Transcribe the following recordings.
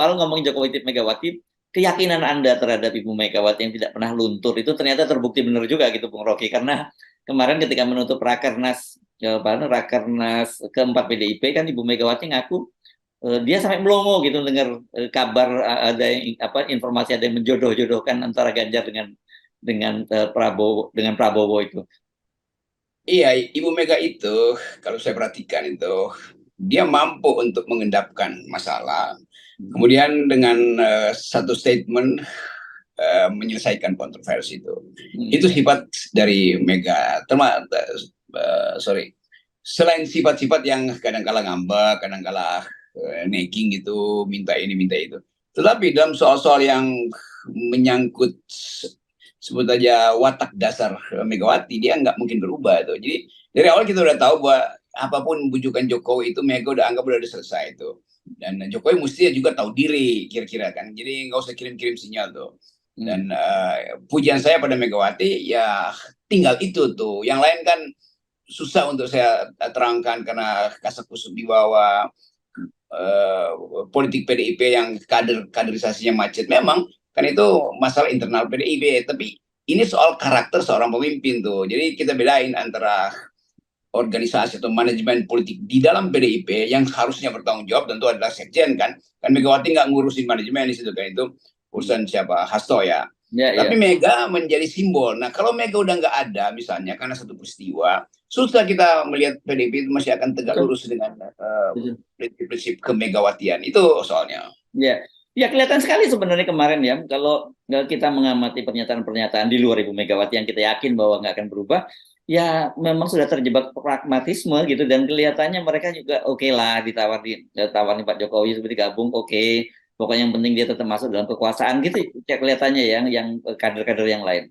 Kalau ngomongin Jokowi Megawati, keyakinan Anda terhadap Ibu Megawati yang tidak pernah luntur itu ternyata terbukti benar juga gitu Bung Rocky, karena kemarin ketika menutup Rakernas keempat PDIP kan Ibu Megawati ngaku dia sampai melongo gitu dengar kabar ada yang informasi ada yang menjodoh-jodohkan antara Ganjar dengan Prabowo itu. Iya, Ibu Mega itu kalau saya perhatikan itu dia mampu untuk mengendapkan masalah, kemudian dengan satu statement menyelesaikan kontroversi itu. Itu sifat dari Mega. Sorry. Selain sifat-sifat yang kadang-kala ngambek, kadang-kala nagging gitu, minta ini, minta itu. Tetapi dalam soal-soal yang menyangkut sebut aja watak dasar Megawati, dia nggak mungkin berubah tuh. Jadi dari awal kita udah tahu bahwa apapun bujukan Jokowi itu Mega udah anggap udah selesai itu. Dan Jokowi mesti juga tahu diri kira-kira kan. Jadi nggak usah kirim-kirim sinyal tuh. Dan pujian saya pada Megawati ya tinggal itu tuh. Yang lain kan susah untuk saya terangkan karena kasak kusuk di bawah politik PDIP yang kaderisasinya macet. Memang kan itu masalah internal PDIP, tapi ini soal karakter seorang pemimpin tuh. Jadi kita bedain antara organisasi atau manajemen politik di dalam PDIP yang harusnya bertanggung jawab tentu adalah sekjen kan Megawati nggak ngurusin manajemen di situ kan, itu urusan siapa, Hasto ya. Tapi Mega menjadi simbol. Nah kalau Mega udah nggak ada misalnya karena satu peristiwa, susah kita melihat PDIP itu masih akan tegak lurus dengan prinsip kemegawatian itu soalnya. Ya kelihatan sekali sebenarnya kemarin ya, kalau kita mengamati pernyataan-pernyataan di luar Ibu Megawati yang kita yakin bahwa nggak akan berubah, ya memang sudah terjebak pragmatisme gitu, dan kelihatannya mereka juga oke lah ditawarin Pak Jokowi seperti gabung, oke. Pokoknya yang penting dia tetap masuk dalam kekuasaan gitu kelihatannya yang kader-kader yang lain.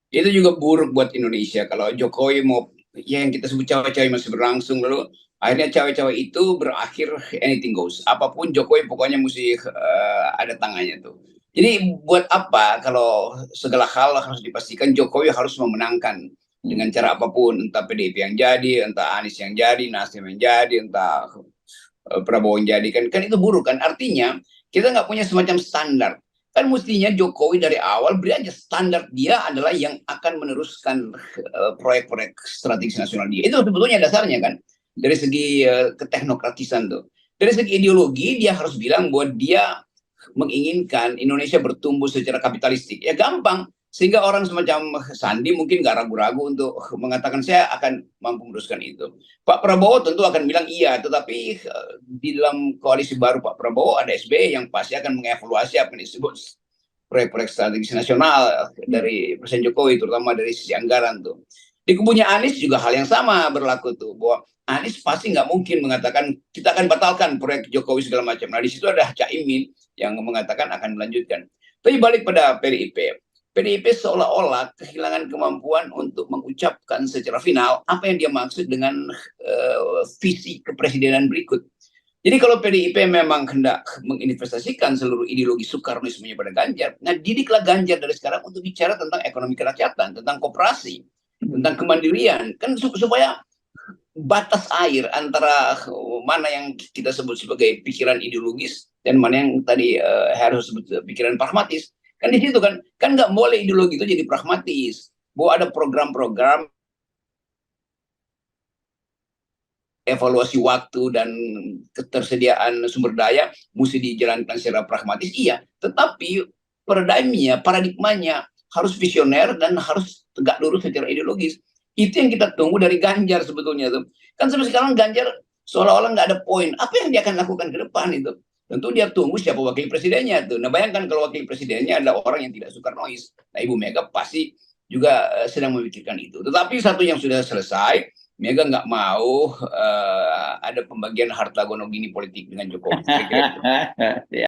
Itu juga buruk buat Indonesia kalau Jokowi mau yang kita sebut cawe-cawe masih berlangsung, lalu akhirnya cawe-cawe itu berakhir anything goes. Apapun Jokowi pokoknya mesti ada tangannya tuh. Jadi buat apa kalau segala hal harus dipastikan Jokowi harus memenangkan dengan cara apapun, entah PDIP yang jadi, entah Anies yang jadi, Nasdem yang jadi, entah Prabowo yang jadi, kan itu buruk kan. Artinya kita nggak punya semacam standar. Kan mestinya Jokowi dari awal beri aja standar dia adalah yang akan meneruskan proyek-proyek strategis nasional dia. Itu sebetulnya dasarnya kan. Dari segi keteknokratisan tuh. Dari segi ideologi dia harus bilang bahwa dia menginginkan Indonesia bertumbuh secara kapitalistik. Ya gampang. Sehingga orang semacam Sandi mungkin nggak ragu-ragu untuk mengatakan saya akan mampu meneruskan itu. Pak Prabowo tentu akan bilang iya, tetapi di dalam koalisi baru Pak Prabowo ada SBY yang pasti akan mengevaluasi apa yang disebut proyek-proyek strategis nasional dari Presiden Jokowi, terutama dari sisi anggaran tuh. Di kubunya Anies juga hal yang sama berlaku tuh, bahwa Anies pasti nggak mungkin mengatakan kita akan batalkan proyek Jokowi segala macam. Nah di situ ada Caimin yang mengatakan akan melanjutkan. Tapi balik pada PDIP. PDIP seolah-olah kehilangan kemampuan untuk mengucapkan secara final apa yang dia maksud dengan visi kepresidenan berikut. Jadi kalau PDIP memang hendak menginvestasikan seluruh ideologi Soekarnoismenya pada Ganjar, nah didiklah Ganjar dari sekarang untuk bicara tentang ekonomi kerakyatan, tentang koperasi, tentang kemandirian, kan supaya batas air antara mana yang kita sebut sebagai pikiran ideologis dan mana yang tadi harus sebut pikiran pragmatis. Kan di situ kan nggak boleh ideologi itu jadi pragmatis. Bahwa ada program-program evaluasi waktu dan ketersediaan sumber daya mesti dijalankan secara pragmatis, iya. Tetapi paradigmanya harus visioner dan harus tegak lurus secara ideologis. Itu yang kita tunggu dari Ganjar sebetulnya tuh. Kan sampai sekarang Ganjar seolah-olah nggak ada poin. Apa yang dia akan lakukan ke depan itu? Tentu dia tunggu siapa wakil presidennya tuh. Nah bayangkan kalau wakil presidennya adalah orang yang tidak suka noise. Nah Ibu Mega pasti juga sedang memikirkan itu. Tetapi satu yang sudah selesai, Mega nggak mau ada pembagian harta gonogini politik dengan Jokowi.